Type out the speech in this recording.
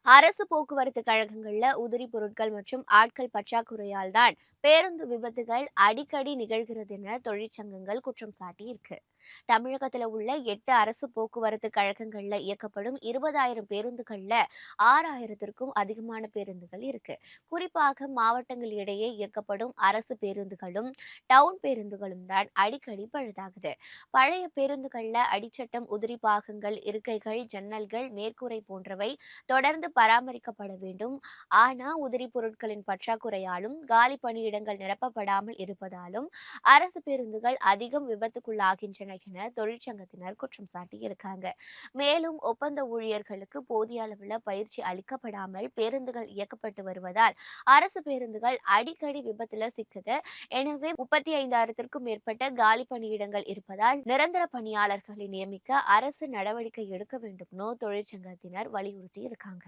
அரசு போக்குவரத்து கழகங்கள்ல உதிரி பொருட்கள் மற்றும் ஆட்கள் பற்றாக்குறையால் தான் பேருந்து விபத்துகள் அடிக்கடி நிகழ்கிறது என தொழிற்சங்கங்கள் குற்றம் சாட்டி இருக்கு. தமிழகத்துல உள்ள 8 அரசு போக்குவரத்து கழகங்கள்ல இயக்கப்படும் 20,000 பேருந்துகள்ல 6,000த்திற்கும் அதிகமான பேருந்துகள் இருக்கு. குறிப்பாக மாவட்டங்கள் இடையே இயக்கப்படும் அரசு பேருந்துகளும் டவுன் பேருந்துகளும் தான் அடிக்கடி பழுதாகுது. பழைய பேருந்துகள்ல அடிச்சட்டம், உதிரி பாகங்கள், இருக்கைகள், ஜன்னல்கள், மேற்கூரை போன்றவை தொடர்ந்து பராமரிக்கப்பட வேண்டும். ஆனா உதிரி பொருட்களின் பற்றாக்குறையாலும் காலி பணியிடங்கள் நிரப்பப்படாமல் இருப்பதாலும் அரசு பேருந்துகள் அதிகம் விபத்துக்குள்ளாகின்றன என தொழிற்சங்கத்தினர் குற்றம் சாட்டி இருக்காங்க. மேலும் ஒப்பந்த ஊழியர்களுக்கு போதிய அளவில் பயிற்சி அளிக்கப்படாமல் பேருந்துகள் இயக்கப்பட்டு வருவதால் அரசு பேருந்துகள் அடிக்கடி விபத்துல சிக்குது. எனவே 35,000த்திற்கும் மேற்பட்ட காலி பணியிடங்கள் இருப்பதால் நிரந்தர பணியாளர்களை நியமிக்க அரசு நடவடிக்கை எடுக்க வேண்டும்னு தொழிற்சங்கத்தினர் வலியுறுத்தி இருக்காங்க.